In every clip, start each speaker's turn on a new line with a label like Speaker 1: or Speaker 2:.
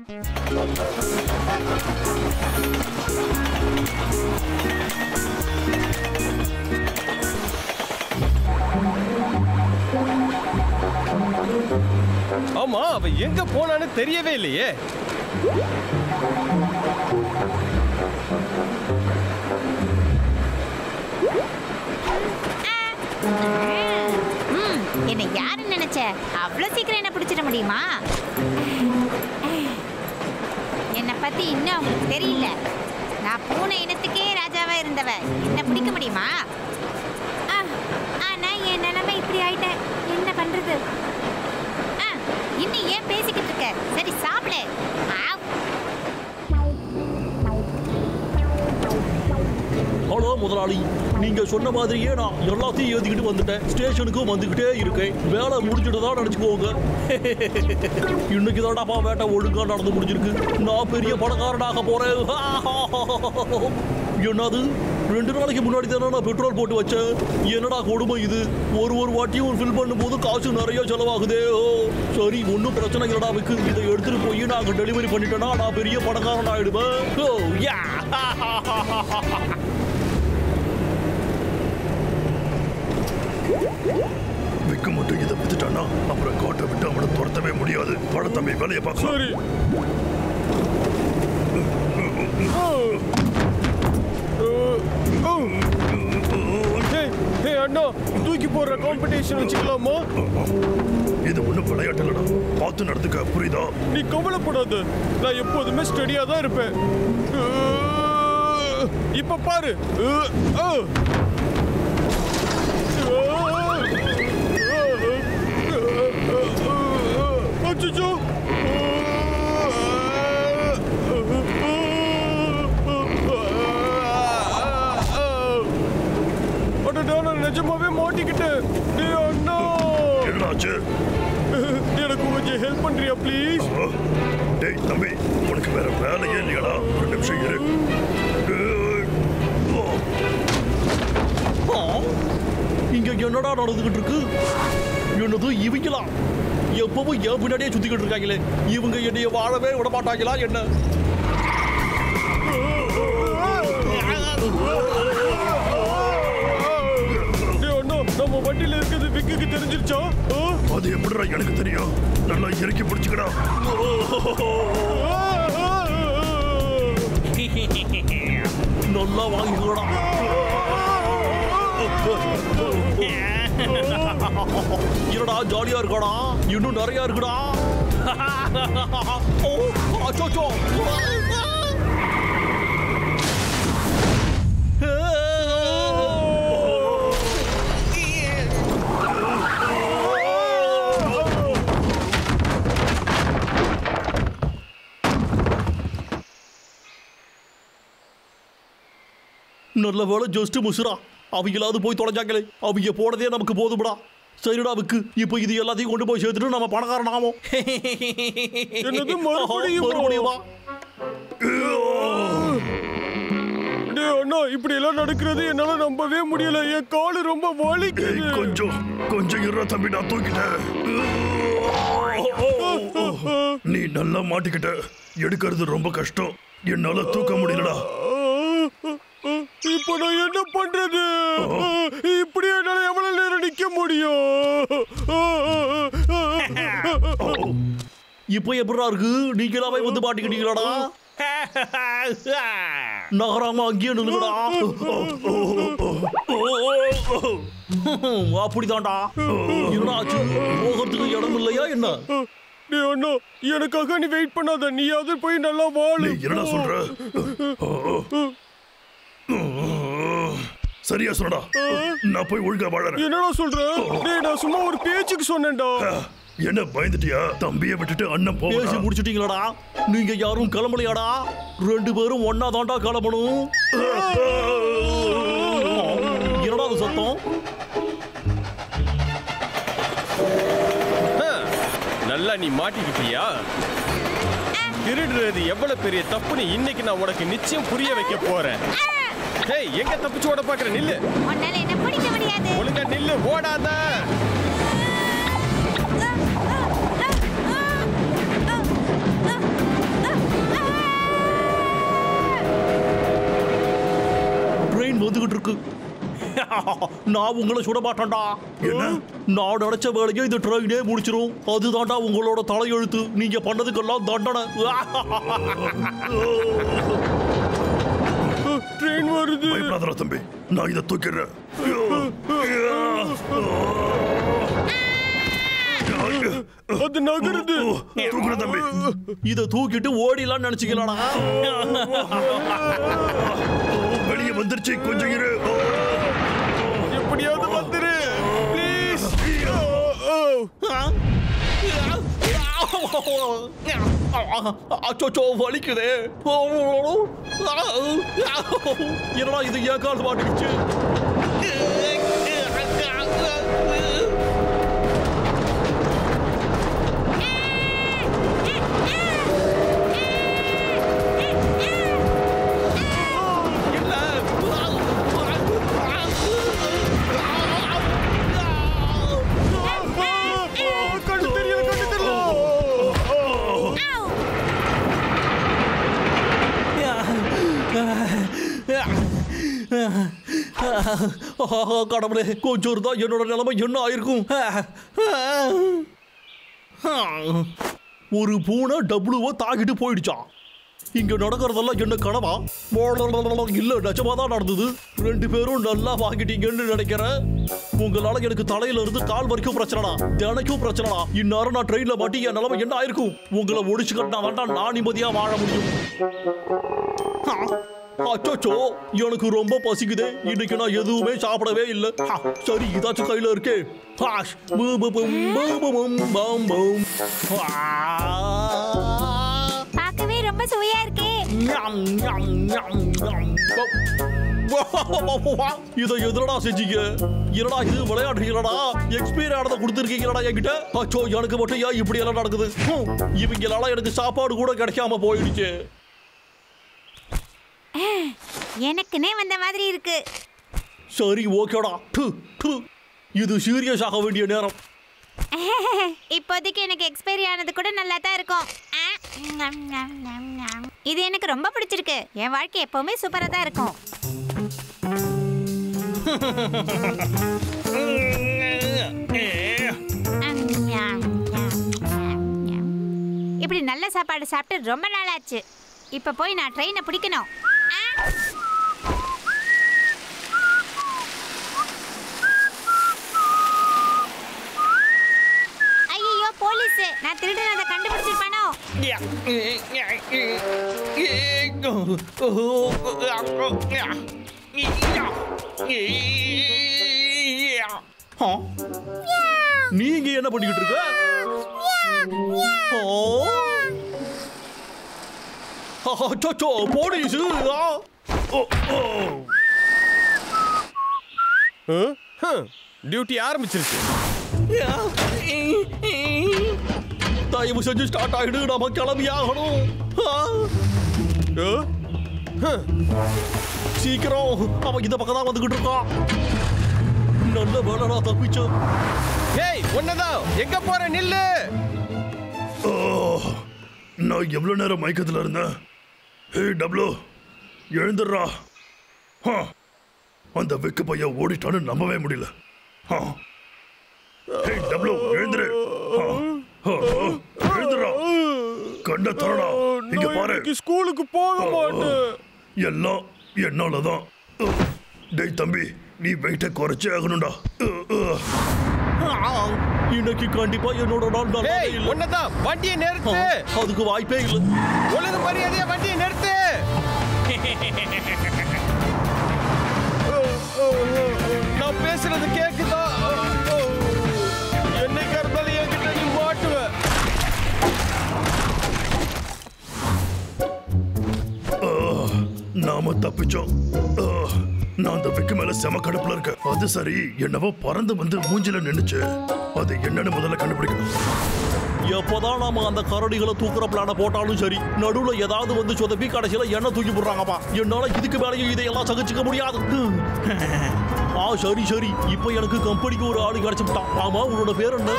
Speaker 1: ஆமா, அவ எங்க போனான்னு தெரியவே இல்லையே.
Speaker 2: என்ன யாருன்னு நினைச்ச? அவ்வளவு சீக்கிரம் என்ன பிடிச்சிட முடியுமா? என்னை பத்தி இன்னும் அவங்களுக்கு தெரியல. நான் பூனை இனத்துக்கே ராஜாவா இருந்தவ. என்ன பிடிக்க முடியுமா? ஆனா என் நிலைமை இப்படி ஆயிட்டேன். என்ன பண்றது? இன்னும் ஏன் பேசிக்கிட்டு இருக்க? சரி சாப்பிடு.
Speaker 3: ஹலோ முதலாளி, நீங்க சொன்ன மாதிரியே நான் எல்லாத்தையும் ஏத்திக்கிட்டு வந்துட்டேன். ஸ்டேஷனுக்கும் வந்துகிட்டே இருக்கேன். வேலை முடிச்சுட்டு தான் நினைச்சுக்கோங்க. இன்னைக்கு தான்டாப்பா வேட்டை ஒழுங்கா நடந்து முடிஞ்சிருக்கு. நான் பெரிய பணக்காரனாக போறேன். என்னது, 2 நாளைக்கு முன்னாடி தானே நான் பெட்ரோல் போட்டு வச்சேன். என்னடா கொடுமை இது. ஒரு வாட்டியும் ஃபில் பண்ணும்போது காசு நிறைய செலவாகுதே. சரி, ஒன்றும் பிரச்சனை இல்லடா. விக்கு, இதை எடுத்துட்டு போய் நாங்கள் டெலிவரி பண்ணிட்டேன்னா நான் பெரிய பணக்காரன் ஆயிடுவேன்.
Speaker 4: விக்கு மட்டும் இதை வித்துட்டானா அப்புறம் கோட்டை விட்டு அவனை துரத்தவே முடியாது. படத்தம்பி வேலையை பார்க்க.
Speaker 1: சரி. அண்ணா, தூக்கி போடுற காம்படிஷன் வச்சுக்கலாமா?
Speaker 4: இது ஒண்ணும் விளையாட்டு இல்லடா. பார்த்து நடந்துக்க, புரியுதா?
Speaker 1: நீ கவலைப்படாத, நான் எப்போதுமே ஸ்டடியா தான் இருப்பேன். இப்ப பாரு. அச்சச்சோ, நான் நிஜமாவே மாட்டிக்கிட்டேன். அண்ணா,
Speaker 4: என்னாச்சு?
Speaker 1: எனக்கு கொஞ்சம் ஹெல்ப் பண்றியா ப்ளீஸ்?
Speaker 4: டேய் தம்பி, உனக்கு வேற வேலையே இல்லையடா. ஒரு நிமிஷம் இரு.
Speaker 3: இங்க என்னடா நடந்துகிட்டு இருக்கு? என்னது இவங்களா? எப்பவும் என் பின்னாடியே சுத்திக்கிட்டு இருக்காங்களே. இவங்க என்னைய வாழவே விட மாட்டாங்களா என்ன?
Speaker 1: நம்ம வண்டியில இருக்கிறது விக்குக்கு தெரிஞ்சிருச்சா?
Speaker 4: அது எப்படிடா எனக்கு தெரியும்? நல்லா இறக்கி பிடிச்சுக்கடா.
Speaker 3: நல்லா வாங்கிக்கோடா. என்னடா ஜாலியா இருக்கடா? இன்னும் நிறைய இருக்குடா. அச்சோ, நல்ல வேலை ஜஸ்ட் முசுரா. அவங்களாவது போய் தொலைஞ்சாங்களே. அவங்க போனதே நமக்கு போதும்டா. சரிடா விக்கு, இப்போ இது எல்லாத்தையும் கொண்டு போய் சேர்த்துட்டு நம்ம பணக்காரன் ஆவோம். மறுபடியுமா?
Speaker 1: அண்ணா, இப்படி எல்லாம் நடக்கிறது என்னால நம்பவே முடியல. என் காலு ரொம்ப வலிக்குது.
Speaker 4: கொஞ்சம் இருடா தம்பி, நான் தூக்கிட்டேன். நீ நல்லா மாட்டிக்கிட்ட. எடுக்கிறது ரொம்ப கஷ்டம். என்னால தூக்க முடியலடா.
Speaker 1: இப்ப நான் என்ன பண்றது? இப்படி என்னால எவ்வளவு நேரம் நிக்க முடியும்?
Speaker 3: இப்ப எப்படா இருக்கு? நீங்களாவே வந்து மாட்டிக்கிட்டீங்களாடா? நகராம அங்கேயே நில்லுங்கடா. அப்படிதான்டா. என்னாச்சு? போகிறதுக்கு இடம் இல்லையா என்ன?
Speaker 1: அண்ணா, எனக்காக நீ வெயிட் பண்ணாத. நீயாவது போய் நல்லா வாழு.
Speaker 4: என்ன சொல்ற? சரியா சொல்லடா. நான் போய் ஒழுங்கா வாழறேன்.
Speaker 1: என்னடா சொல்ற? நான் சும்மா ஒரு பேச்சுக்கு சொன்னேன்டா.
Speaker 4: என்ன பயந்துட்டியா? தம்பியை விட்டுட்டு அண்ணன் போக.
Speaker 3: பேசி முடிச்சிட்டீங்களாடா? நீங்க யாரும் கிளம்பலையாடா? 2 பேரும் ஒன்னா தாண்டா கிளம்பணும். என்னடா அது சத்தம்?
Speaker 1: நல்லா நீ மாட்டிக்கிட்டியா? திருடுறது எவ்வளவு பெரிய தப்புன்னு இன்னைக்கு நான் உனக்கு நிச்சயம் புரிய வைக்க போறேன். டேய், எங்க தப்பிச்சு ஓட பாக்குற? நில்லு.
Speaker 2: உன்னால என்ன பிடிக்க முடியாது.
Speaker 1: ஒழுங்கா நில்லு, ஓடாத.
Speaker 3: வந்துகிட்டு இருக்கு. நான் உங்களை சுட மாட்டேன்டா. நான் நினைச்ச வேலையை இந்த ட்ரெயினே முடிச்சிடும். அதுதான்டா உங்களோட தலையெழுத்து. நீங்க பண்ணதுக்கெல்லாம் தண்டனை.
Speaker 1: ட்ரெயின் வருது.
Speaker 4: பயப்படாதடா தம்பி, நான் இதை தூக்கிடுறேன்.
Speaker 1: அது நகருது.
Speaker 4: தூக்குற தம்பி.
Speaker 3: இதை தூக்கிட்டு ஓடிலாம் நினைச்சுக்கலாடா.
Speaker 4: வெளியே வந்துருச்சு, கொஞ்சம் இரு.
Speaker 1: எப்படியாவது வந்துரு ப்ளீஸ்.
Speaker 3: அச்சோ வலிக்குதே. என்னடா இது ஏன் கால் மாட்டிக்கிச்சு? கடவுளே, கொஞ்சம் இருந்தா என்னோட நிலைமை என்ன ஆயிருக்கும்? ஒரு பூனை டபுளுவ தாக்கிட்டு போயிடுச்சான். இங்க நடக்கிறதெல்லாம் என்ன கனவா? இல்ல, நிஜமா தான் நடந்தது. 2 பேரும் நல்லா வாங்கிட்டீங்கன்னு நினைக்கிறேன். உங்களால எனக்கு தலையில இருந்து கால் வரைக்கும் பிரச்சனைடா. தினைக்கும் பிரச்சனைடா. இந்நேரம் நான் ட்ரெயின்ல மாட்டி என் நிலைமை என்ன ஆயிருக்கும்? உங்களை ஒடிச்சு கட்டினா வேண்டாம் நான் நிம்மதியா வாழ முடியும். அச்சோ, எனக்கு ரொம்ப பசிக்குது. இன்னைக்கு நான் எதுவுமே சாப்பிடவே இல்லை. சரி, இதாச்சும் கையில இருக்கே.
Speaker 2: பார்க்கவே ரொம்ப சுவையா இருக்கே.
Speaker 3: இதை எதிரடா செஞ்சீங்க? என்னடா இது விளையாடுறீங்களா? எக்ஸ்பீரியர் ஆனதை கொடுத்துருக்கீங்களா என்கிட்ட? அச்சோ, எனக்கு மட்டும் ஏன் இப்படி எல்லாம் நடக்குது? இவங்களால எனக்கு சாப்பாடு கூட கிடைக்காம போயிடுச்சு.
Speaker 2: எனக்குனே வந்த மாதிரி இருக்கு.
Speaker 3: சரி, ஓகேடா. இது சீரியஸ் ஆக வேண்டிய நேரம்.
Speaker 2: இப்போதைக்கு எனக்கு எக்ஸ்பைரி ஆனது கூட நல்லா தான் இருக்கும். இது எனக்கு ரொம்ப பிடிச்சிருக்கு. என் வாழ்க்கை எப்பவுமே சூப்பரா தான் இருக்கும். இப்படி நல்ல சாப்பாடு சாப்பிட்டு ரொம்ப நாள் ஆச்சு. இப்ப போய் நான் ட்ரெயினை பிடிக்கணும். ஐயோ, போலீஸ்! நான் திருடனதை கண்டுபிடிச்சிருப்பானோ?
Speaker 3: நீங்க என்ன பண்ணிக்கிட்டு இருக்க? போலீஸ்!
Speaker 1: டியூட்டி ஆரம்பிச்சிருச்சு.
Speaker 3: தயவு செஞ்சு ஸ்டார்ட் ஆகிடு, நாம கிளம்பி ஆகணும். சீக்கிரம், அவன் இந்த பக்கம் தான் வந்துகிட்டு இருக்கான். நல்ல வேலை, நான் தப்பிச்சேன்.
Speaker 1: ஏய், ஒன்னதான் எங்க போற? நில்லு.
Speaker 4: நான் எவ்வளவு நேரம் மயக்கத்துல இருந்தேன். ஏய் டப்ளு, எழுந்துடுறா. அந்த வெக்கு பையன் ஓடிட்டான்னு நம்பவே முடியல. ஏய் டப்ளு, எழுந்துரு. எழுந்துடுறா. கண்ட தரடா. இங்க பாரு.
Speaker 1: ஸ்கூலுக்கு போக மாட்டேன்.
Speaker 4: எல்லாம் என்னாலதான். டேய் தம்பி, நீ வெயிட்ட குறைச்சே ஆகணும்டா.
Speaker 3: இன்னைக்கு கண்டிப்பா என்னோட நாள் நல்லா இல்ல.
Speaker 1: ஒன்னதான் வண்டியை நிறுத்து.
Speaker 3: அதுக்கு வாய்ப்பே இல்ல.
Speaker 1: ஒழுங்கு மரியாதையா வண்டியை நிறுத்து. நான் பேசுறது கேக்குதா? என்னைக்கு இருந்தாலும் என்கிட்ட நீ மாட்டுவ.
Speaker 4: நாம தப்பிச்சோம். நான் அந்த வெக்கு மேல செம கடுப்புல இருக்கேன். அது சரி, என்னவோ பறந்து வந்து மூஞ்சில நின்னுச்சு. அது என்னன்னு முதல்ல கண்டுபிடிக்கணும்.
Speaker 3: எப்போதான் நாம அந்த கரடிகளை தூக்குற பிளான போட்டாலும் சரி, நடுவுல ஏதாவது வந்து சொதப்பி கடைசியில என்ன தூக்கி போடுறாங்கப்பா. என்னால இதுக்கு மேலேயும் இதையெல்லாம் சகிச்சுக்க முடியாது. சரி சரி, இப்ப எனக்கு கம்பெனிக்கு ஒரு ஆளு கிடைச்சுட்டான். ஆமா, உன்னோட பேர் என்ன?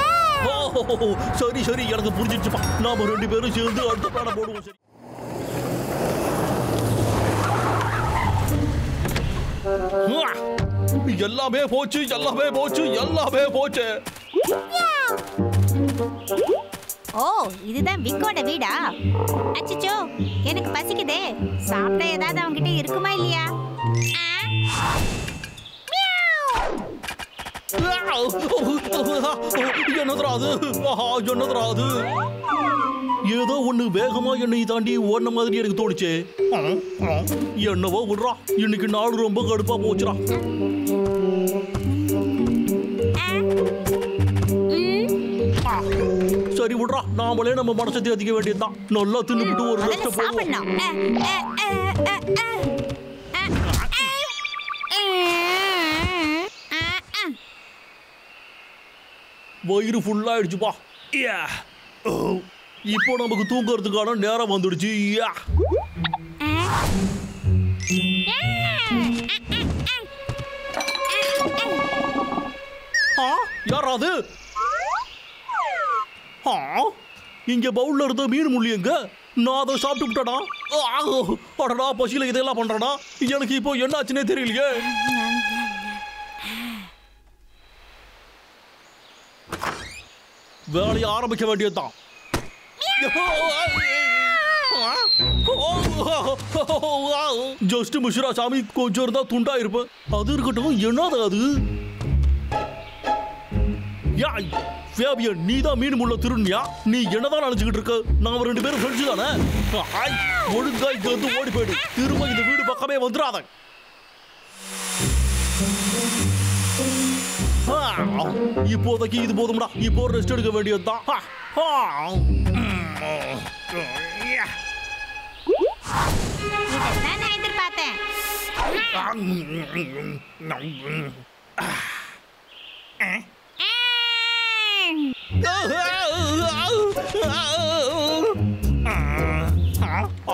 Speaker 3: சரி சரி, எனக்கு புரிஞ்சிச்சுப்பா. நாம 2 பேரும் சேர்ந்து அடுத்த பிளான போடுவோம். சரி. எல்லாமே போச்சு எல்லாமே போச்சு எல்லாமே போச்சு.
Speaker 2: ஓ, இதுதான் விக்கோட வீடா? அச்சச்சோ, எனக்கு பசிக்குதே. சாப்பிட ஏதாவது அவங்கிட்ட இருக்குமா இல்லையா?
Speaker 3: என்னது ஏதோ ஒண்ணு வேகமா என்னை தாண்டி ஓடின மாதிரி எனக்கு தோணுச்சு. என்னவோ விடுறா, இன்னைக்கு நாள் ரொம்ப கடுப்பா போச்சுடா. சரி விடுறா, நாமளே நம்ம மனசை தேத்திக்க வேண்டியதுதான். நல்லா தின்னுபிட்டு ஒரு ரெஸ்ட் போடுவோம். வயிறு ஃபுல்லா ஆயிடுச்சுப்பா. இப்போ நமக்கு தூங்குறதுக்கான நேரம் வந்துடுச்சு. யாராவது இங்க பவுல்ல இருந்த மீன் முள்ளி எங்க? நான் அதை சாப்பிட்டு விட்டடா. அடடா, பசியில இதெல்லாம் பண்றடா. எனக்கு இப்போ என்ன ஆச்சுன்னே தெரியலையே. வேலையை ஆரம்பிக்க வேண்டியதுதான். ஜஸ்ட் மிஸ்ரா சாமி, கொஞ்சம் இருந்தா துண்டா இருப்பேன். அது இருக்கட்டும், என்னது அது? நீ தான் மீன் முள்ள திருநியா? நீ என்னதான் நினைச்சுக்கிட்டு இருக்க? நாம ரெண்டு பேரும் ஃப்ரெண்ட்ஸ் தானே? ஒழுங்கா இங்க வந்து ஓடி போயிடு. திரும்ப இந்த வீடு பக்கமே வந்துடாத. இப்போதைக்கு இது போதும்டா. இப்போ ரெஸ்ட் எடுக்க வேண்டியதுதான்.
Speaker 2: இதைத்தான் நான் எதிர்பார்த்தேன்.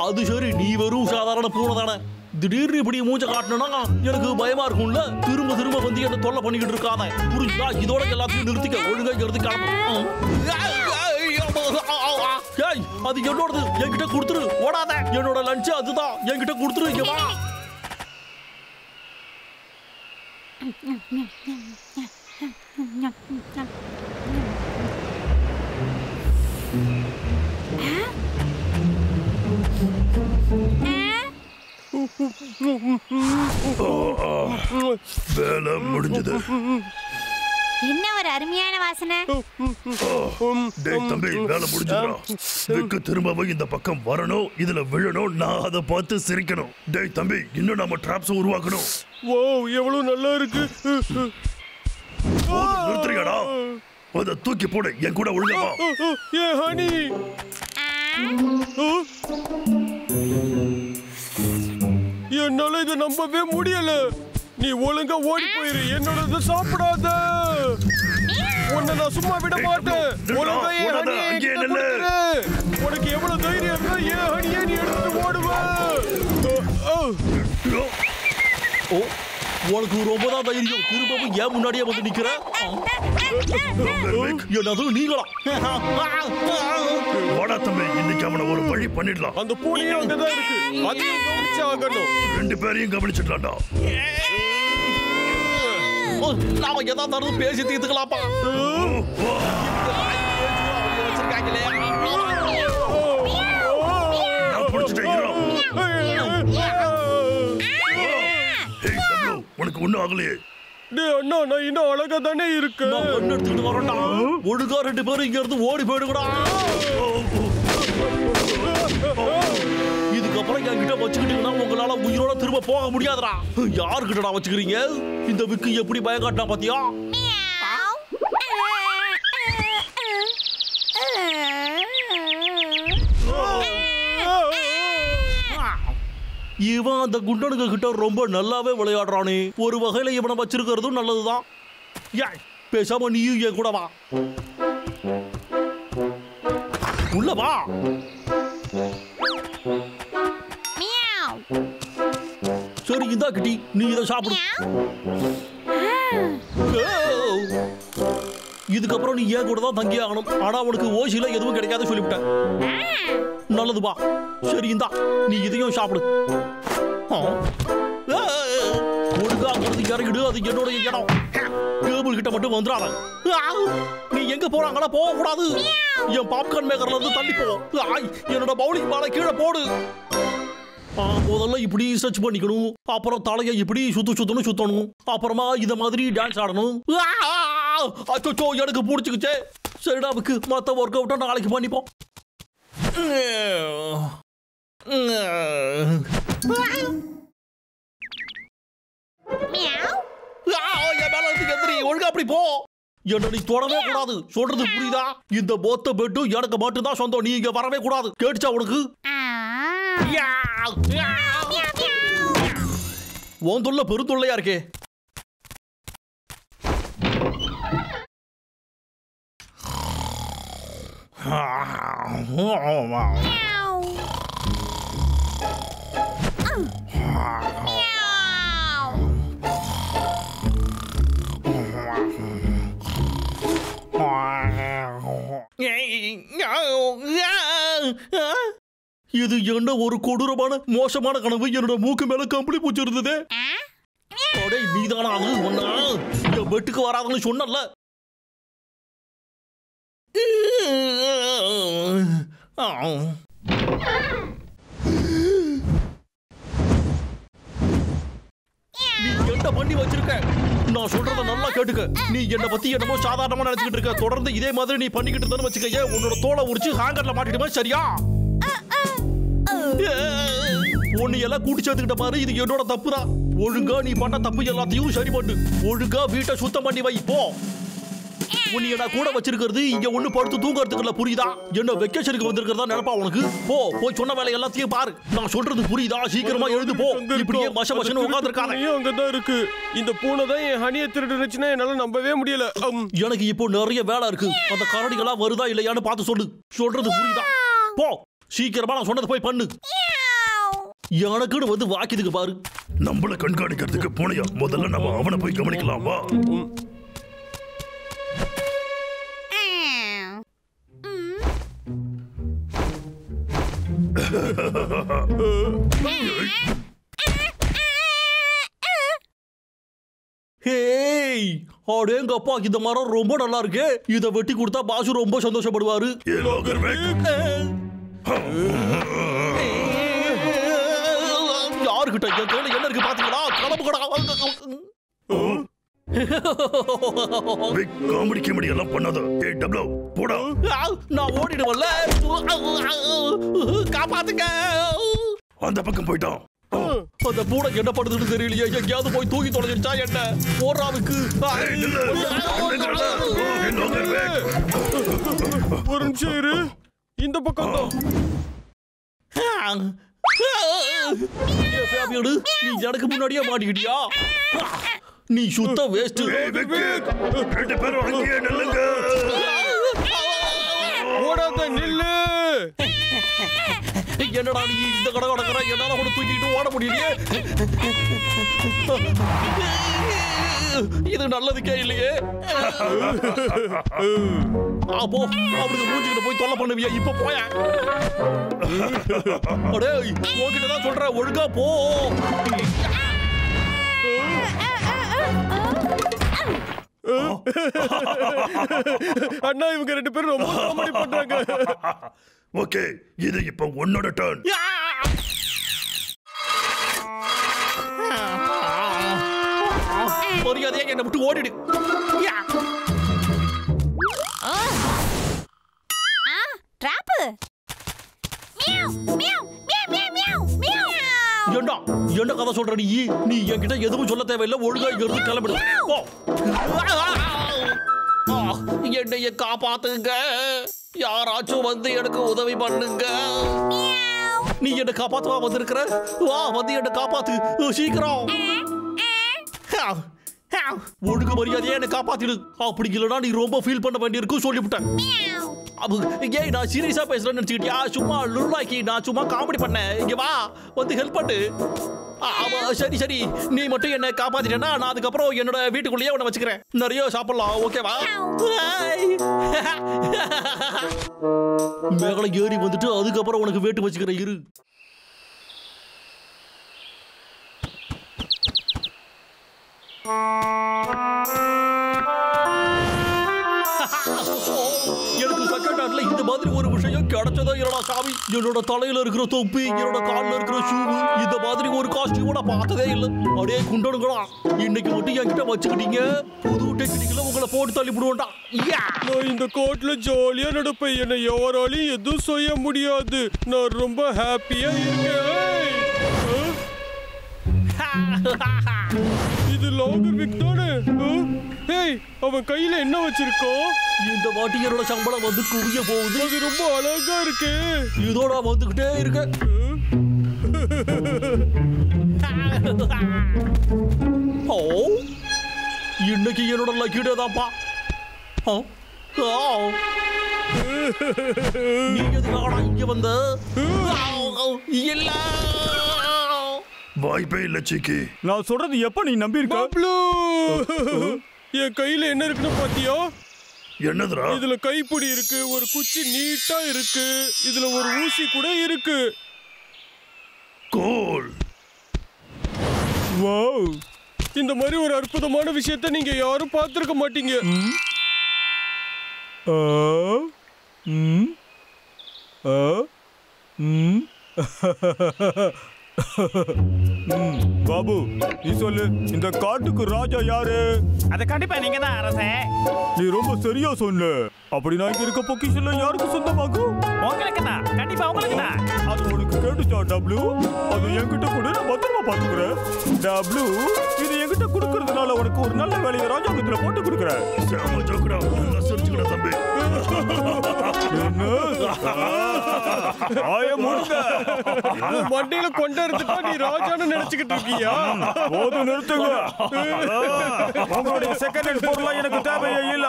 Speaker 3: அது சரி, நீ வெறும் சாதாரண பூனை தானே. திடீர்னு இப்படி மூஞ்ச காட்டணும்னா எனக்கு பயமா இருக்கும்ல. திரும்ப திரும்ப வந்து என்ன தொல்லை பண்ணிக்கிட்டு இருக்காத, புரிஞ்சுதா? இதோட எல்லாத்தையும் நிறுத்திக்க. ஒழுங்கா இருந்து கிளம்பு. அது என்னோடது, என்கிட்ட கொடுத்துரு. ஓடாத. என்னோட லஞ்ச் அதுதான், என்கிட்ட கொடுத்துரு. இங்க வா.
Speaker 4: வேலை முடிஞ்சது.
Speaker 2: என்ன ஒரு அருமையான வாசனை.
Speaker 4: டேய் தம்பி, வேலை முடிஞ்சதுடா. விக்கு திரும்பவும் இந்த பக்கம் வரணும், இதுல விழணும், நான் அதை பார்த்து சிரிக்கணும். டேய் தம்பி, இன்னும் நம்ம டிராப்ஸ் உருவாக்கணும்.
Speaker 1: ஓ, எவ்வளவு நல்லா இருக்கு.
Speaker 4: நிறுத்துறியாடா? அதை தூக்கி போடு. என் கூட ஒழுங்கா வா.
Speaker 1: ஏ ஹனி, என்னால இதை நம்பவே முடியல. நீ ஒழுங்கா ஓடி போயிரு. என்னோட சாப்பிடாத. உன்னை நான் சும்மா விட மாட்டேன். ஒழுங்கா ஏன் ஹனியை என்கிட்ட கொடுத்துரு. உனக்கு எவ்வளவு தைரியம் இருந்தா ஏன் ஹனியை நீ எடுத்துட்டு ஓடுவ?
Speaker 3: உனக்கு ரொம்ப தான் தைரியம். திரும்பவும் ஏன் முன்னாடியே வந்து நிக்கிற? என்னது நீங்களா?
Speaker 4: வாடா தம்பி, இன்னைக்கு அவனை ஒரு வழி பண்ணிடலாம்.
Speaker 1: அந்த பூனையும் அங்கதான் இருக்கு. அதையும் கவனிச்சு ஆகணும்.
Speaker 4: ரெண்டு பேரையும் கவனிச்சிடலாம்டா.
Speaker 3: நாம ஏதாவது பேசி தீர்த்துக்கலாப்பா.
Speaker 4: நான் பிடிச்சிட்டேன். உனக்கு ஒண்ணும் ஆகலையே.
Speaker 1: அண்ணா, நான் இன்னும் அழகா தானே இருக்கேன்.
Speaker 3: எடுத்துக்கிட்டு வரேன்டா. ஒழுங்கா ரெண்டு பேரும் இங்க இருந்து ஓடி போயிடுங்கடா. இதுக்கப்புறம் என்கிட்ட வச்சுக்கிட்டீங்கன்னா உங்களால உயிரோட திரும்ப போக முடியாதுடா. யாருக்கிட்டடா வச்சுக்கிறீங்க? இந்த விக்கு எப்படி பயம் காட்டினா பாத்தியா? இவன் அந்த குண்டனுங்க கிட்ட ரொம்ப நல்லாவே விளையாடுறானே. ஒரு வகையில இவனை வச்சிருக்கிறதும் நல்லதுதான். பேசாம நீயும் என் கூட வா. உள்ள வா. சரி, இந்தா கிட்டி, நீ இதை சாப்பிடு. இதுக்கப்புறம் நீ ஏன் கூட தான் தங்கி ஆகணும். ஆனா உனக்கு ஓசியில எதுவும் கிடைக்காது சொல்லிவிட்டேன். நல்லதுப்பா. சரி, இந்தா, நீ இதையும் சாப்பிடு. ஒழுங்கா அங்கிருந்து இறங்கிடு, அது என்னோட இடம். கேபிள் கிட்ட மட்டும் வந்துடாத. நீ எங்க போறாங்களா? போக கூடாது. என் பாப்கார்ன் மேக்கர்ல இருந்து தள்ளி போ. என்னோட பவுலிங் பாலை கீழே போடு. முதல்ல இப்படி சர்ச் பண்ணிக்கணும், அப்புறம் தலையை இப்படி சுத்தணும், அப்புறமா இத மாதிரி டான்ஸ் ஆடணும். அச்சோ, எனக்கு பிடிச்சிக்கிச்சே. சரிடா புக்கு, மற்ற ஒர்க் அவுட்டை நாளைக்கு பண்ணிப்போம். ஒழுங்கா அப்படி போ. என்ன நீ தொடவே கூடாது. சொல்றது புரியுதா? இந்த மொத்த பெட்டு எனக்கு மட்டும் தான் சொந்தம். நீ இங்க வரவே கூடாது. கேட்டுச்சா உனக்கு? உன் தொல்லை பெருந்தொல்லையா இருக்கே. இது என்ன ஒரு கொடூரமான மோசமான கனவு. என்னோட மூக்கு மேல கம்பளி பூச்சி இருந்தது. நீதானா அது? ஒன்னா என் பெட்டுக்கு வராதுன்னு சொன்னல. நீ என்ன பண்ணி வச்சிருக்க? நான் சொல்றத நல்லா கேட்டுக்க. நீ என்ன பத்தி என்னமோ சாதாரணமா நினைச்சுக்கிட்டு இருக்க. தொடர்ந்து இதே மாதிரி நீ பண்ணிக்கிட்டு இருந்தான்னு வச்சுக்க, உன்னோட தோலை உரிச்சு ஹேங்கர்ல மாட்டிடுமா? சரியா? ஒன்னு எல்லாம் கூட்டி சேர்த்துக்கிட்ட பாரு. இது என்னோட தப்பு தான். ஒழுங்கா நீ பண்ண தப்பு எல்லாத்தையும் சரி பண்ணு. ஒழுங்கா வீட்டை சுத்தம் பண்ணி வை. போ. உன்னை நான் கூட வச்சிருக்கிறது இங்க ஒண்ணு படுத்து தூங்கறதுக்கு இல்ல, புரியுதா? என்ன வெக்கேஷனுக்கு வந்திருக்கிறதா நினைப்பா உனக்கு? போ, போய் சொன்ன வேலை எல்லாத்தையும் பாரு. நான் சொல்றது புரியுதா? சீக்கிரமா எழுந்து போ. இப்படியே மசமசன்னு உட்கார்ந்திருக்கானே.
Speaker 1: அங்கதான் இருக்கு. இந்த பூனை தான் என் ஹனியை திருடுச்சுன்னா என்னால நம்பவே முடியல.
Speaker 3: எனக்கு இப்போ நிறைய வேலை இருக்கு. அந்த கரடிகளா வருதா இல்லையான்னு பார்த்து சொல்லு. சொல்றது புரியுதா? போ, சீக்கிரமா நான் சொன்னதை போய் பண்ணு. எனக்குன்னு வந்து வாக்கிதுக்கு பாரு.
Speaker 4: நம்மள கண்காணிக்கிறதுக்கு பூனையா? முதல்ல நம்ம அவனை போய் கவனிக்கலாமா?
Speaker 3: ஹேய், அடேங்கப்பா, இந்த மரம் ரொம்ப நல்லா இருக்கு. இத வெட்டி கொடுத்தா பாசு ரொம்ப சந்தோஷப்படுவாரு. யாருக்கிட்ட என் கையில என்ன இருக்கு பாத்தீங்களா? கிளம்புகடா.
Speaker 4: காமெடி கேமெடி எல்லாம் பண்ணாத. ஏய் டப்ளோ, போடா.
Speaker 3: நான் ஓடிடுவல்ல. காப்பாத்துங்க.
Speaker 4: அந்த பக்கம் போய்ட்டான்.
Speaker 3: அந்த பூனை என்ன பண்ணுதுன்னு தெரியலையே. எங்கேயாவது போய் தூக்கி தொலைஞ்சிருச்சா என்ன? போடுறாவுக்கு.
Speaker 1: ஒரு நிமிஷம் இரு. இந்த பக்கம்
Speaker 3: நீ எனக்கு முன்னாடியே மாட்டிக்கிட்டியா? நீ சுத்த வேஸ்ட்.
Speaker 1: ஓடாத நில்லு.
Speaker 3: என்னடா நீ இந்த கடை கடக்கிற? என்னால கூட தூக்கிட்டு ஓட முடியலையே. இது நல்லதுக்கே இல்லையே. அப்போ அவனுக்கு மூஞ்சிக்கிட்ட போய் தொல்லை பண்ணுவியா? இப்ப போய. அடே, உன்கிட்டதான் சொல்ற, ஒழுங்கா போ.
Speaker 1: அண்ணா, இவங்க ரெண்டு பேரும் ரொம்ப காமெடி பண்றாங்க.
Speaker 4: ஓகே, இது இப்ப உன்னோட டர்ன்.
Speaker 3: மரியாதையா என்ன விட்டு ஓடிடு. என்ன கதை சொல்ற நீ? நீ என்கிட்ட எதுவும் சொல்ல தேவையில்லை. ஒழுங்கா இங்க இருந்து கிளம்பிடு. போ. என்னைய காப்பாத்துங்க. யாராச்சும் வந்து எனக்கு உதவி பண்ணுங்க. நீ என்ன காப்பாத்துவா வந்திருக்கிற? வா, வந்து என்ன காப்பாத்து சீக்கிரம். ஒழுங்கு மரியாதையா என்ன காப்பாத்திடு. அப்படி இல்லைன்னா நீ ரொம்ப ஃபீல் பண்ண வேண்டியிருக்கும் சொல்லிவிட்டேன். ஏய், நான் சீரியஸா பேசுறேன்னு நினைச்சுக்கிட்டியா? சும்மா லுல்லாக்கி, நான் சும்மா காமெடி பண்ணேன். இங்க வா, வந்து ஹெல்ப் பண்ணு. சரி சரி, நீ மட்டும் என்ன காப்பாத்திட்டேன்னா நான் அதுக்கப்புறம் என்னோட வீட்டுக்குள்ளேயே உன்னை வச்சுக்கிறேன். நிறைய சாப்பிடலாம், ஓகேவா? மேலே ஏறி வந்துட்டு அதுக்கப்புறம் உனக்கு வேட்டு வச்சுக்கிறேன் இரு. எனக்கு செகண்ட் ஹேண்ட்ல இந்த மாதிரி ஒரு விஷயம் கிடைச்சதா இல்லடா சாமி. என்னோட தலையில இருக்கிற தொப்பி, என்னோட கால்ல இருக்கிற ஷூ, இந்த மாதிரி ஒரு காஸ்டியூம் நான் பார்த்ததே இல்லை. அப்படியே குண்டனுங்களா, இன்னைக்கு மட்டும் என்கிட்ட வச்சுக்கிட்டீங்க. புது டெக்னிக்ல உங்களை போட்டு தள்ளி விடுவோம்டா.
Speaker 1: நான் இந்த கோட்ல ஜாலியா நடப்பேன். என்னை யாராலையும் எதுவும் செய்ய முடியாது. நான் ரொம்ப ஹாப்பியா இருக்கேன். இது லாகர் விக் தானே? ஏய், அவன் கையில என்ன வச்சிருக்கான்?
Speaker 3: இந்த வாட்டி என்னோட சம்பளம் வந்து குவிய போகுது.
Speaker 1: அது ரொம்ப அழகா இருக்கு.
Speaker 3: இதோட வந்துகிட்டே இருக்க. ஓ, இன்னைக்கு என்னோட லக்கிடே தான்ப்பா. நீ எதுக்காக இங்க வந்த?
Speaker 4: வாய்ப்பே இல்ல சிக்கி.
Speaker 5: நான் சொல்றது எப்ப நீ நம்பி இருக்க?
Speaker 1: பப்ளு, என் கையில என்ன இருக்குன்னு பாத்தியா?
Speaker 4: என்னதுடா?
Speaker 1: இதுல கைப்பிடி இருக்கு, ஒரு குச்சி நீட்டா இருக்கு, இதுல ஒரு ஊசி கூட இருக்கு.
Speaker 4: கோல்.
Speaker 1: வாவ், இந்த மாதிரி ஒரு அற்புதமான விஷயத்தை நீங்க யாரும் பார்த்திருக்க மாட்டீங்க.
Speaker 5: பாபு, நீ சொல்லு, இந்த காட்டுக்கு ராஜா யாரு?
Speaker 6: அது கண்டிப்பா நீங்க தான் அரசே.
Speaker 5: நீ ரொம்ப சரியா சொன்ன. அப்படி நான் இங்க இருக்க பொக்கிஷன்ல யாருக்கு சொந்தமாகும்?
Speaker 6: உங்களுக்கு தான், கண்டிப்பா உங்களுக்கு தான்.
Speaker 5: அது உனக்கு கேட்டுச்சா டப்ளு? அது என்கிட்ட கூட நான் பத்திரமா பாத்துக்கிறேன். டப்ளு, இது என்கிட்ட கொடுக்கறதுனால உனக்கு ஒரு நல்ல வேலையை ராஜாங்கத்துல போட்டு கொடுக்குறேன்.
Speaker 4: சாம ஜோக்குடா, நல்லா சிரிச்சுக்கடா தம்பி.
Speaker 1: மண்டையில கொண்டு இருந்துட்டா நீ ராஜான்னு நினைச்சுக்கிட்டு இருக்கியா?
Speaker 5: போது நிறுத்துங்க. உங்களுடைய செகண்ட் ஹேண்ட் பொருளா எனக்கு தேவையே இல்ல.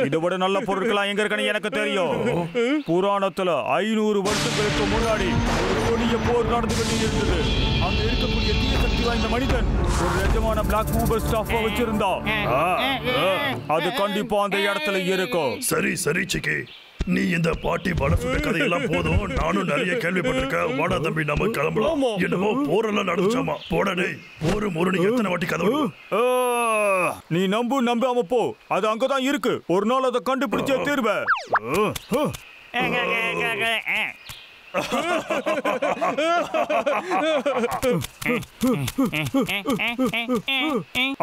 Speaker 5: இதை விட நல்ல பொருட்களா எங்க இருக்குன்னு எனக்கு தெரியும். புராணத்துல 500 வருஷங்களுக்கு முன்னாடி ஒரு கொடிய போர் நடந்துகிட்டு இருந்தது. அங்க இருக்கக்கூடிய தீய சக்தி வாய்ந்த மனிதன் ஒரு நிஜமான பிளாக் ஊபர் ஸ்டாஃப் வச்சிருந்தா. அது கண்டிப்பா அந்த இடத்துல இருக்கும்.
Speaker 4: சரி சரி சிக்கி, நீ இந்த பாட்டி படசுட்ட கதையெல்லாம் போதும். நானும் நிறைய கேள்விப்பட்டிருக்கேன். வாடா தம்பி, நம்ம கிளம்பலாம். என்னமோ போரெல்லாம் நடந்துச்சாமா. போடனே போரு முருனி எத்தனை வாட்டி கதை.
Speaker 5: நீ நம்பாம போ. அது அங்கதான் இருக்கு. ஒரு நாள் அதை கண்டுபிடிச்சே தீர்வ.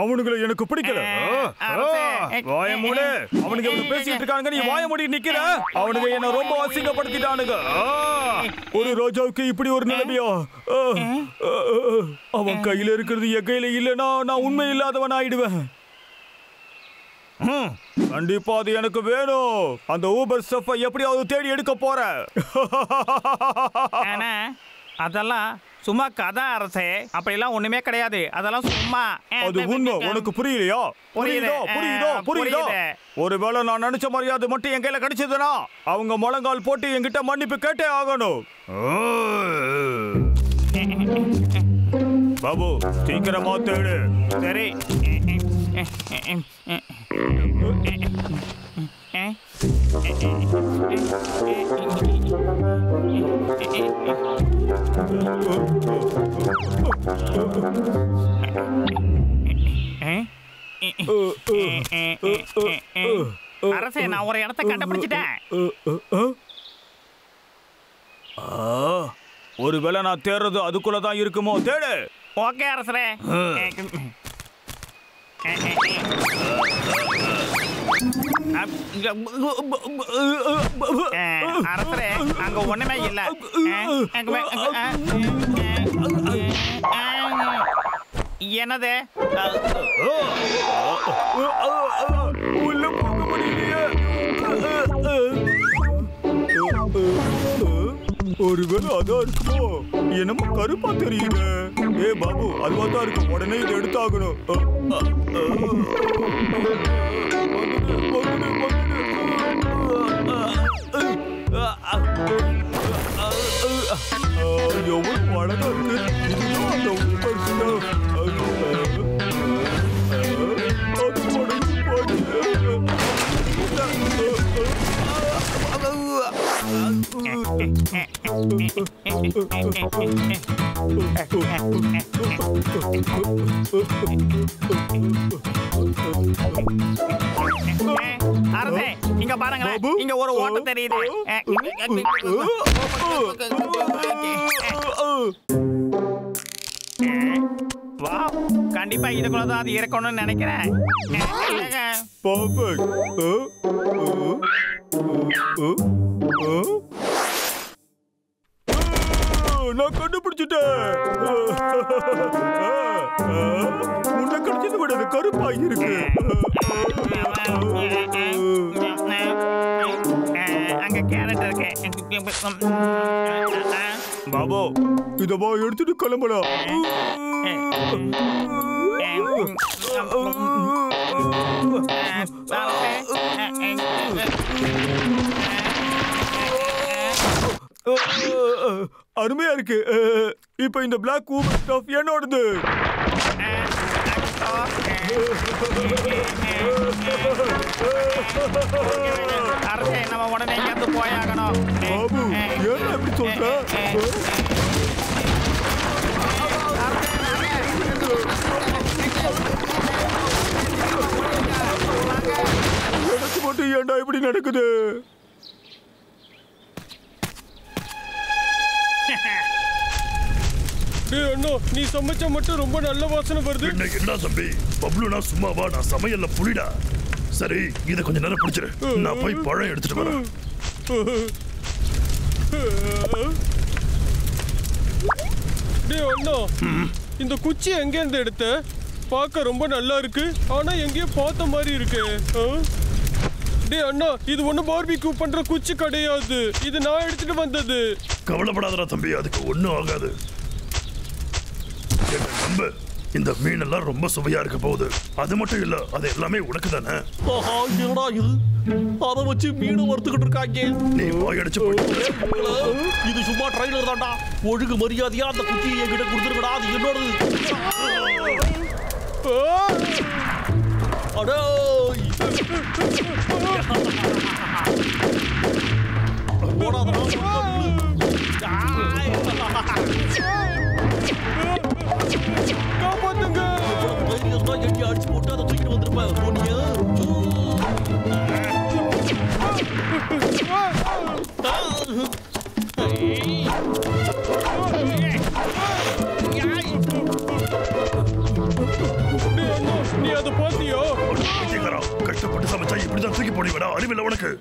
Speaker 5: அவனுங்களை எனக்கு பிடிக்கல. வாய மூடு. அவனுங்க பேசிட்டு இருக்காங்க, நீ வாய மூடி நிக்கிற. அவனுங்க என்ன ரொம்ப அசிங்கப்படுத்திட்டானுங்க. ஒரு ராஜாவுக்கு இப்படி ஒரு நிலைமையா? அவன் கையில இருக்கிறது என் கையில இல்லைன்னா நான் உண்மை இல்லாதவன் ஆயிடுவேன். கண்டிப்பா அது எனக்கு வேணும். அந்த ஊபர் ஸ்டஃப் எப்படியாவது தேடி எடுக்க போறேன்.
Speaker 6: அதெல்லாம் சும்மா கதை அரசே. அப்படிலாம் ஒண்ணுமே கிடையாது. அதெல்லாம் சும்மா.
Speaker 5: அது உண்மை. உனக்கு புரியலையா? புரியுதோ? ஒருவேளை நான் நினைச்ச மாதிரி அது மட்டும் என் கையில கிடைச்சதுன்னா அவங்க முழங்கால் போட்டு என்கிட்ட மன்னிப்பு கேட்டே ஆகணும். பாபு, சீக்கிரமா தேடு.
Speaker 6: சரி. அரசே, நான் ஒரு இடத்தை கண்டுபிடிச்சிட்டேன்.
Speaker 5: ஒருவேளை நான் தேடுறது அதுக்குள்ளதான் இருக்குமோ? தேடு.
Speaker 6: ஓகே அரசரே. அரசரே, அங்க ஒண்ணுமே இல்ல. என்னது?
Speaker 5: உள்ள போக முடியலையே. ஒருவேளை அதான் இருக்குமோ? என்னமோ கருப்பா தெரியுது. ஏ பாபு, அதுவா தான் இருக்கும். உடனே இதை எடுத்தாகணும். எவ்வளவு அழகா இருக்கு. இதுதான் அந்த ஊபர் ஸ்டஃப்.
Speaker 6: அரசே இங்க பாருங்களேன், இங்க ஒரு ஓட்டம் தெரியுது. வாவ், கண்டிப்பா இதுக்குள்ளதான் அது இருக்கணும்னு நினைக்கிறேன்.
Speaker 5: நான் கண்டுபிடிச்சிட்டேன். முன்ன கடிச்சது விட அது கருப்பாகி இருக்கு.
Speaker 6: அங்க கேரட் இருக்கு.
Speaker 5: பாபு இதவா எடுத்துட்டு கிளம்பலாம். அருமையா இருக்கு. இப்ப இந்த பிளாக் ஊபர் ஸ்டஃப் என்னோடது.
Speaker 6: அரசே நம்ம உடனே இங்கிருந்து போயாகணும்.
Speaker 5: பாபு ஏன் அப்படி சொல்ற? எனக்கு மட்டும் ஏன்டா இப்படி நடக்குது?
Speaker 1: டேய் அண்ணா, நீ சமைச்சா மட்டும் ரொம்ப நல்ல வாசனை வருது.
Speaker 4: என்ன தம்பி பப்ளுனா சும்மாவா? நான் சமையல்ல புலிடா. சரி இதை கொஞ்சம் நேரம் பிடிச்சிரு, நான் போய் பழம் எடுத்துட்டு வரேன்.
Speaker 1: டேய் அண்ணா, இந்த குச்சி எங்க இருந்து எடுத்த? பார்க்க ரொம்ப நல்லா இருக்கு, ஆனா எங்கேயோ பார்த்த மாதிரி இருக்கு. டேய் அண்ணா, இது ஒண்ணு பார்பிக்யூ பண்ற குச்சி கிடையாது, இது நான் எடுத்துட்டு வந்தது.
Speaker 4: கவலைப்படாதடா தம்பி, அதுக்கு ஒண்ணும் ஆகாது. என்ன நம்பு, இந்த மீன் எல்லாம் ரொம்ப சுவையா இருக்க போகுது. அது மட்டும் இல்ல, அது எல்லாமே உனக்கு தானே.
Speaker 3: என்னடா இது? அதை வச்சு மீன் வறுத்துக்கிட்டு இருக்காங்க.
Speaker 4: நீ வாயடிச்சு போயிட்டு
Speaker 3: இது சும்மா ட்ரைலர் தான்டா. ஒழுங்கு மரியாதையா அந்த குச்சியை என்கிட்ட கொடுத்துருக்கடா, அது என்னோடது. அடோய்
Speaker 1: காப்பாத்துங்க.
Speaker 3: எண்ணி அடிச்சு போட்டு அதை தூக்கிட்டு வந்திருப்பேன்.
Speaker 1: நீ அதை பாத்தியோ?
Speaker 4: கஷ்டப்பட்டு சமைச்சா இப்படிதான் தூக்கி போடுவா? அறிவில்லை உனக்கு?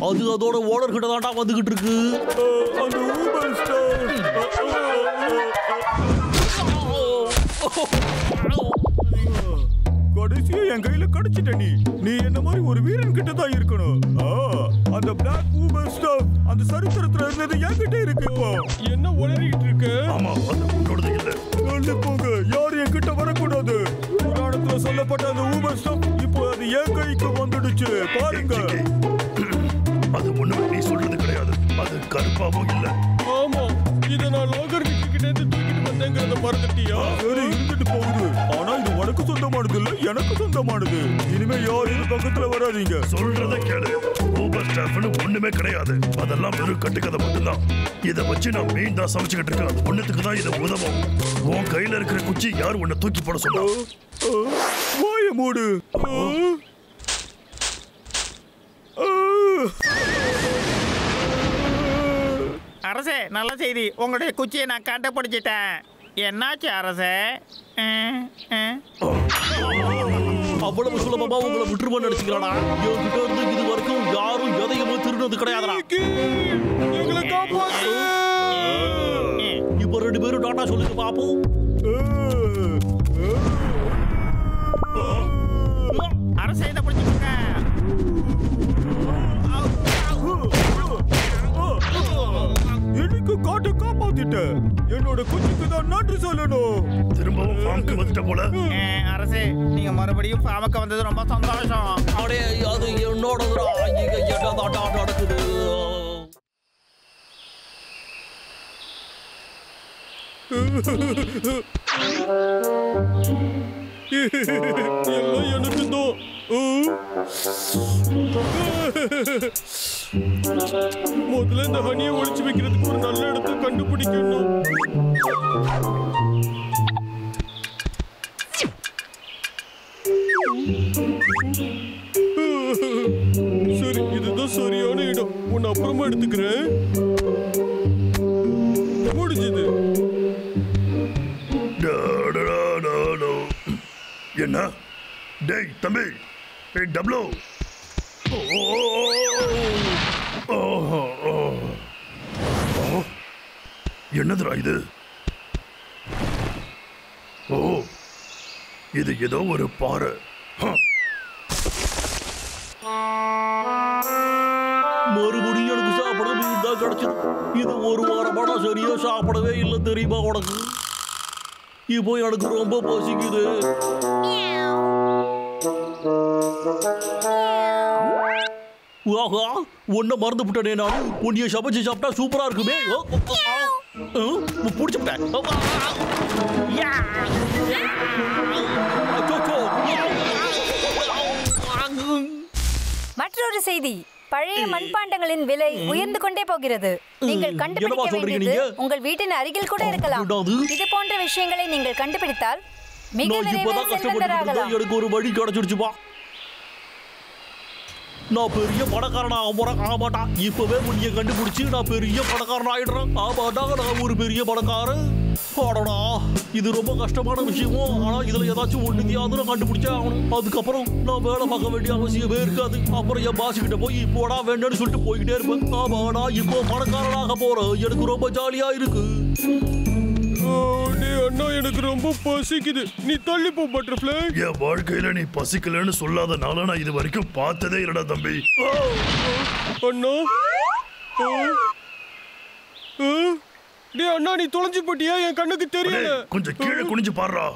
Speaker 3: அது அதோட ஓனர் கிட்ட தான்டா வந்துகிட்டு இருக்கு.
Speaker 5: அந்த ஊபர் ஸ்டார் கடைசியா என் கையில கடிச்சிட்ட. நீ என்ன மாதிரி ஒரு வீரன் கிட்ட தான் இருக்கணும். அந்த பிளாக் ஊபர் ஸ்டார் அந்த சரித்திரத்துல இருந்தது என்கிட்ட இருக்கு. இப்போ
Speaker 1: என்ன உளறிட்டு இருக்க?
Speaker 4: ஆமா, அது உன்னோடது இல்ல.
Speaker 5: சொல்லி போங்க, யாரும் என்கிட்ட வரக்கூடாது. புராணத்துல சொல்லப்பட்ட அந்த ஊபர் ஸ்டார் இப்போ அது என் கைக்கு வந்துடுச்சு. பாருங்க,
Speaker 4: அது ஒண்ணும் நீ சொல்றது கிடையாது. அது கருப்பாவும் இல்ல.
Speaker 1: ஆமா, இத நான் லோகர் கிட்ட இருந்து தூக்கிட்டு வந்தேங்கிறத மறந்துட்டியா?
Speaker 5: சரி இருந்துட்டு போகுது. ஆனா இது உனக்கு சொந்தமானது இல்ல, எனக்கு சொந்தமானது. இனிமே யாரும் இது பக்கத்துல வராதீங்க.
Speaker 4: சொல்றத கேளு. ஊபர் ஸ்டாஃப்னு ஒண்ணுமே கிடையாது. அதெல்லாம் வெறும் கட்டுக்கதை மட்டும்தான். இதை வச்சு நான் மீன் தான் சமைச்சுக்கிட்டு இருக்கேன். அது ஒண்ணுத்துக்கு தான் இதை உதவும். உன் கையில இருக்கிற குச்சி யார் உன்னை தூக்கி போட சொன்னா?
Speaker 5: வாய மூடு.
Speaker 6: அரசே, நல்ல செய்தி. உங்களுடைய குச்சியை நான் கண்டுபிடிச்சிட்டேன். என்னாச்சு அரசே?
Speaker 3: அவ்வளவு சுலபமா உங்களை விட்டுருவான்னு நினைச்சுக்கிறானா? என்கிட்ட இருந்து இது வரைக்கும் யாரும் எதையுமே திருடுறது கிடையாதுடா.
Speaker 1: எங்களை காப்பாத்து.
Speaker 3: இப்ப ரெண்டு பேரும் டாட்டா சொல்லுங்க பாப்போம்.
Speaker 6: அரசே, இதை பிடிச்சிருக்க.
Speaker 5: எனக்கு காட்டு காப்பாத்து. காப்பாத்திட்ட. என்னோட குச்சிக்கு தான் நன்றி சொல்லணும்.
Speaker 4: திரும்பவும் ஃபார்முக்கு வந்துட்ட போல.
Speaker 6: அரசே நீங்க மறுபடியும் ஃபார்முக்கு வந்தது ரொம்ப சந்தோஷம்.
Speaker 3: அடே அது என்னோடதுடா. இங்க என்னடா நடக்குது?
Speaker 1: எல்லாம் எனக்கு தான். முதல்ல இந்த ஹனியை ஒழிச்சு வைக்கிறதுக்கு ஒரு நல்ல இடத்தை கண்டுபிடிக்கணும். சரி, இதுதான் சரியான இடம். உன்னை அப்புறமா எடுத்துக்கிறேன். முடிஞ்சது.
Speaker 4: என்ன டேய் தம்பி, ஏய் டப்ளு, என்னதுடா இது? ஓ, இது ஏதோ ஒரு பாறை.
Speaker 3: மறுபடியும் எனக்கு சாப்பிட மீன் தான் கிடைச்சது. இது ஒரு வாரமான சரியா சாப்பிடவே இல்லை தெரியுமா உனக்கு? இப்போ எனக்கு ரொம்ப பசிக்குது. ஆஹா, ஒன்ன மறந்து விட்டனே நான். உன்னைய சமைச்சு சாப்பிட்டா சூப்பரா இருக்குமே. பிடிச்சுட்டேன்.
Speaker 7: மற்றொரு செய்தி, பழைய மண்பாண்டங்களின் விலை உயர்ந்து கொண்டே போகிறது. நீங்கள் கண்டுபிடிக்க வேண்டியது உங்கள் வீட்டின் அருகில் கூட இருக்கலாம். இது போன்ற விஷயங்களை நீங்கள் கண்டுபிடித்தால் மிக விரைவில் செல்வந்தராகலாம்.
Speaker 3: எனக்கு ஒரு வழி கிடைச்சிடுச்சுப்பா. நான் பெரிய பணக்காரனா ஆக மாட்டான். இப்பவே உன்னைய கண்டுபிடிச்சு நான் பெரிய பணக்காரன் ஆயிடுறேன். ஆமாடா, நான் ஒரு பெரிய பணக்காரன். ஆடா, இது ரொம்ப கஷ்டமான விஷயமோ. ஆனா இதுல ஏதாச்சும் ஒண்ணுத்தையாவது நான் கண்டுபிடிச்சே ஆகணும். அதுக்கப்புறம் நான் வேலை பார்க்க வேண்டிய அவசியமே இருக்காது. அப்புறம் என் பாஸ் கிட்ட போய் இப்போடா வேண்டான்னு சொல்லிட்டு போய்கிட்டே இருப்பேன். ஆமாடா, இப்போ பணக்காரனாக போறேன். எனக்கு ரொம்ப ஜாலியா இருக்கு.
Speaker 1: அண்ணா, எனக்கு ரொம்ப பசிக்குது. நீ தள்ளி போ பட்டர்ஃப்ளை.
Speaker 4: என் வாழ்க்கையில நீ பசிக்கலன்னு சொல்லாதனால நான் இது வரைக்கும் பார்த்ததே இல்லடா தம்பி.
Speaker 1: அண்ணா, அண்ணா நீ தொலைஞ்சு போட்டியா? என் கண்ணுக்கு தெரியல.
Speaker 4: கொஞ்சம் கீழே குனிஞ்சு பாருடா.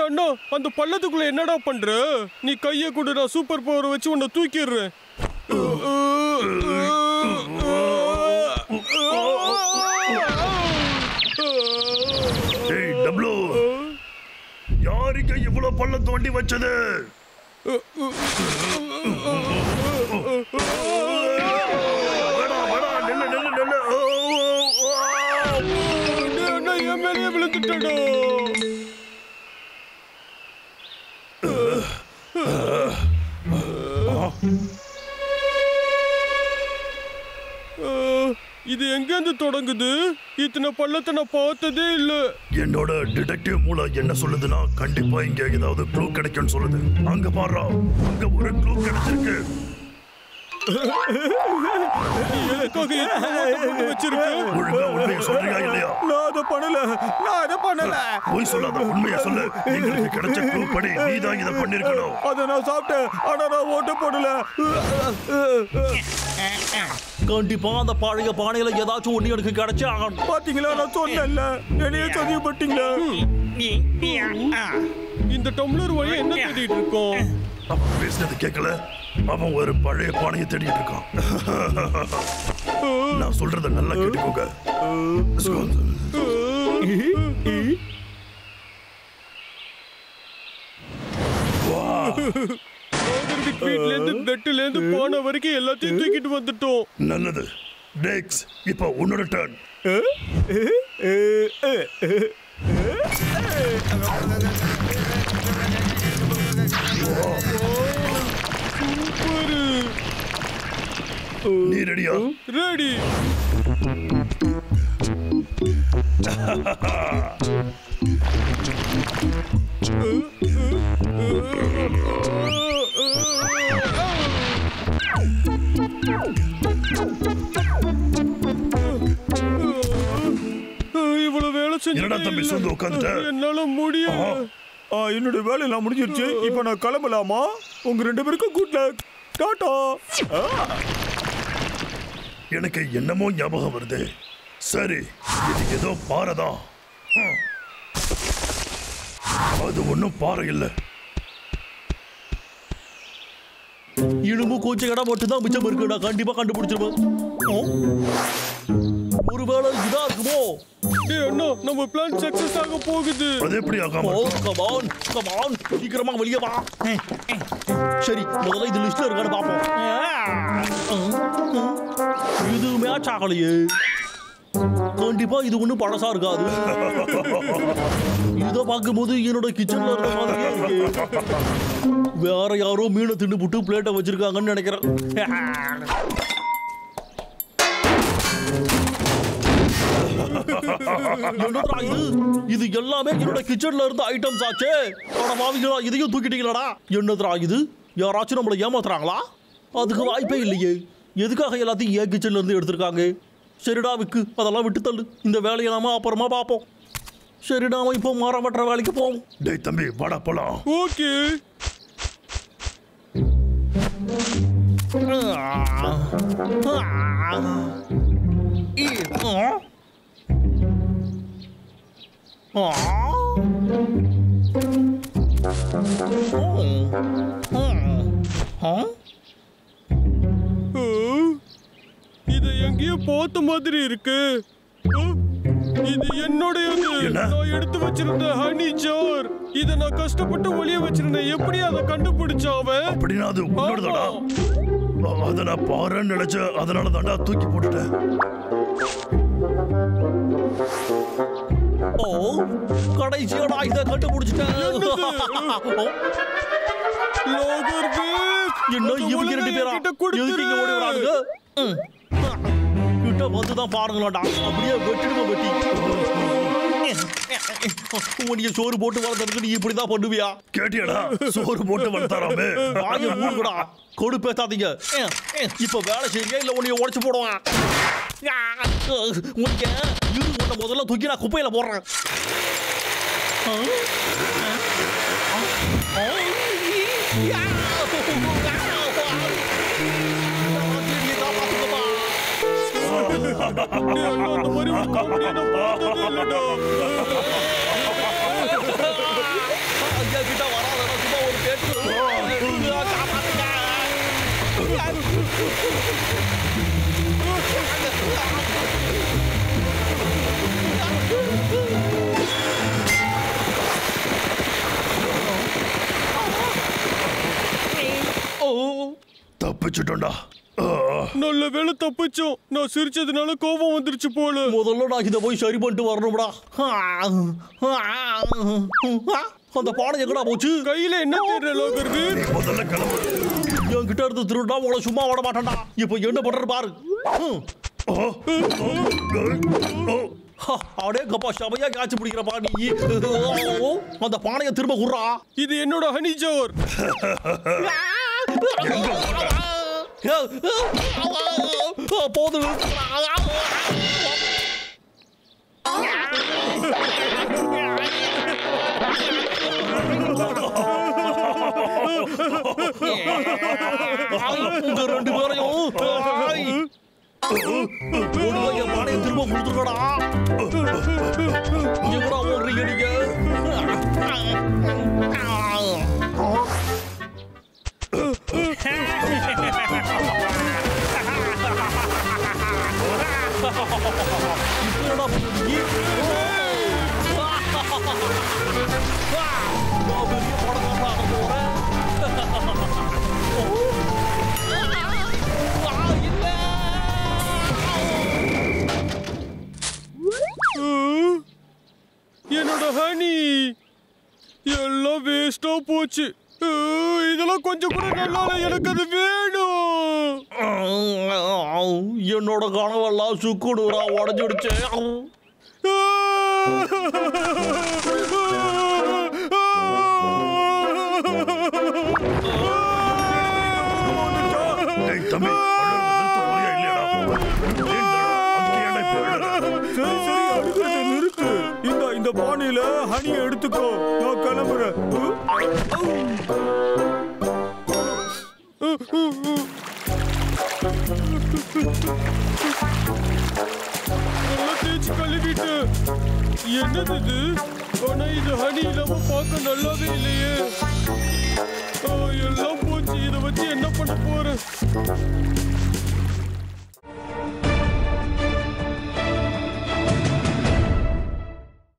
Speaker 1: அண்ணா, அந்த பள்ளத்துக்குள்ள என்னடா பண்ற? நீ கையை கொடு, நான் சூப்பர் பவர் வச்சு உன்னை தூக்கிடுறேன்.
Speaker 4: டப்ளு, யாருக்கு இவ்வளவு பள்ளம் தோண்டி வச்சது?
Speaker 1: என் மேலேயே விழுந்துட்டடா. இது எங்கிருந்து தொடங்குது? இத்தனை பள்ளத்தை நான் பார்த்ததே இல்ல.
Speaker 4: என்னோட டிடெக்டிவ் மூளை என்ன சொல்லுதுன்னா, கண்டிப்பா இங்க ஏதாவது க்ளூ கிடைக்கும்னு சொல்லுது. அங்க பாருடா, அங்க ஒரு க்ளூ கிடைச்சிருக்கு. ஒழுங்கா உண்மையை சொல்றியா இல்லையா?
Speaker 5: நான் அதை பண்ணல.
Speaker 4: போய் சொல்லாத, உண்மையை சொல்லு. எங்களுக்கு கிடைச்ச க்ளூ படி நீதான் இதை பண்ணிருக்கணும்.
Speaker 5: அதை நான் சாப்பிட்டேன், ஆனா நான் ஓட்ட போடல.
Speaker 3: கண்டிப்பா அந்த பழைய பானையில ஏதாச்சும் ஒண்ணு எனக்கு கிடைச்சே ஆகணும்.
Speaker 5: பாத்தீங்களா, நான் சொன்னேன்ல, என்னையே சதிப்பட்டீங்களா?
Speaker 1: இந்த டம்ளர் வழியா என்ன தேடிட்டு இருக்கோம்?
Speaker 4: அவன் பேசினது கேட்கல. அவன் ஒரு பழைய பானையை தேடிட்டு இருக்கான். நான் சொல்றத நல்லா கேட்டுக்கோங்க.
Speaker 1: வீட்ல இருந்து பெட்ல இருந்து பானை வரைக்கும் எல்லாத்தையும் தூக்கிட்டு வந்துட்டோம்.
Speaker 4: நல்லது. டெக்ஸ், இப்போ உன்னோட டர்ன். நீ ரெடியா?
Speaker 1: ரெடி. இவ்வளவு வேலை
Speaker 4: என்னடா தம்பி சொந்த உட்கார்ந்துட்ட?
Speaker 1: என்னால முடியல.
Speaker 5: என்னோட வேலை எல்லாம் முடிஞ்சிருச்சு. இப்ப நான் கிளம்பலாமா? உங்க 2 பேருக்கும் குட் லக். டாடா.
Speaker 4: எனக்கு என்னமோ ஞாபகம் வருது. சரி, இது ஏதோ பாறைதான். அது ஒண்ணும் பாறை இல்ல.
Speaker 3: இனிமே கொஞ்சம் இடம் மட்டும்தான் மிச்சம் இருக்கு. நான் கண்டிப்பா கண்டுபிடிச்சிருவேன். ஒருவேளை இதா இருக்குமோ?
Speaker 1: அண்ணா, நம்ம பிளான் சக்சஸ் ஆக போகுது.
Speaker 4: அது எப்படி ஆகாம?
Speaker 3: கம் ஆன் சீக்கிரமா வெளியே வா. சரி, முதல்ல இது லிஸ்ட்ல இருக்கான்னு பாப்போம். இது மேட்ச் ஆகலையே. கண்டிப்பா இது ஒண்ணும் பழசா இருக்காது. இத பார்க்கும்போது என்னோட கிச்சன்ல இருக்க மாதிரியே இருக்கு. வேற யாரோ மீனை தின்னு புட்டு பிளேட்டை வச்சிருக்காங்கன்னு நினைக்கிறேன். என்னடா இது எல்லாமே என்னோட கிச்சன்ல இருந்த ஐட்டம்ஸ் ஆச்சே. ஆனா மாவிகளா, இதையும் தூக்கிட்டீங்களா? என்னதுடா இது? யாராச்சும் நம்மளை ஏமாத்துறாங்களா? அதுக்கு வாய்ப்பே இல்லையே. எதுக்காக எல்லாத்தையும் ஏன் கிச்சன்ல இருந்து எடுத்திருக்காங்க? சரிடா விக்கு, அதெல்லாம் விட்டு தள்ளு. இந்த வேலையை நாம அப்புறமா பார்ப்போம். சரி, நாம இப்போ மரம் வெட்டுற வேலைக்கு போவோம்.
Speaker 4: டேய் தம்பி, வாடா போலாம்.
Speaker 1: ஓகே. இது எங்கேயோ பார்த்த மாதிரி இருக்கு. இது என்னுடையது. நான் எடுத்து வச்சிருந்த ஹனி ஜார். இத நான் கஷ்டப்பட்டு ஒளிய வச்சிருந்தேன். எப்படி அதை கண்டுபிடிச்சான் அவன்?
Speaker 4: அப்படின்னா அது உன்னோடதாடா? அதை நான் பாருன்னு நினைச்சேன். அதனால தாண்டா தூக்கி போட்டுட்டேன்.
Speaker 3: ஓ, கடைசியோட இதை கண்டுபிடிச்சிட்டேன். என்ன இவங்க 2 பேரா எதுக்கு இங்க ஓடி வராங்க? கிட்ட வந்துதான் பாருங்களாடா. அப்படியே வெட்டிடுவோம். வெட்டி உன்னைய சோறு போட்டு வளர்த்ததுக்கு நீ இப்படிதான் பண்ணுவியா?
Speaker 4: கேட்டியடா? சோறு போட்டு வளர்த்தாராமே.
Speaker 3: வாயை மூடுங்கடா. கொடு பேசாதீங்க. இப்ப வேலை செய்யுங்க, இல்ல உன்னைய உடைச்சு போடுவான். உன்னை முதல்ல தூக்கி நான் குப்பையில போடுறேன்.
Speaker 1: அந்த மாதிரி ஒரு காமெடியை நான் பார்த்ததே இல்லடா.
Speaker 3: ஐயா கிட்ட வராதடா, சும்மா ஒரு பேச்சு.
Speaker 4: தப்பிச்சுட்டோம்டா.
Speaker 1: நல்ல வேலை தப்பிச்சோம். நான் சிரிச்சதுனால கோபம் வந்துருச்சு போல.
Speaker 3: முதல்ல நான் இதை போய் சரி பண்ணிட்டு வரணும்டா. அந்த பானை எங்கடா போச்சு?
Speaker 1: கையில என்ன தெரியல லோகர்வீர்.
Speaker 4: முதல்ல கிளம்பு.
Speaker 3: என்கிட்ட இருந்து திருடா உங்களை சும்மா விட மாட்டேன்டா. இப்போ என்ன பண்றது பாரு. அடே கப்பா, சபையா காய்ச்சி பிடிக்கிற பாணி. அந்த பானையை திரும்ப குடுறா.
Speaker 1: இது என்னோட ஹனி ஜோர்.
Speaker 3: போதும். உங்க 2 பேரையும் என் பானையை திரும்ப கொடுத்துருக்கடா. எங்கடா ஓடுறீங்க நீங்க? என்னடா பண்ணுவீங்க? நான் பெரிய படம் பார்க்க போறேன்.
Speaker 1: என்னோட ஹனி எல்லாம் வேஸ்டா போச்சு. இதெல்லாம் கொஞ்சம் கூட நல்லா எனக்கு அது வேணும்.
Speaker 3: என்னோட கனவெல்லாம் சுக்குடுறா உடஞ்சிடுச்சு.
Speaker 4: தம்பி,
Speaker 5: இந்த பானையில ஹனியை எடுத்துக்கோ. நான் கிளம்புறேன்.
Speaker 1: என்னது இது? ஆனா இது ஹனி இல்லாம பார்க்க நல்லாவே இல்லையே. எல்லாம் போச்சு. இதை வச்சு என்ன பண்ண போறேன்?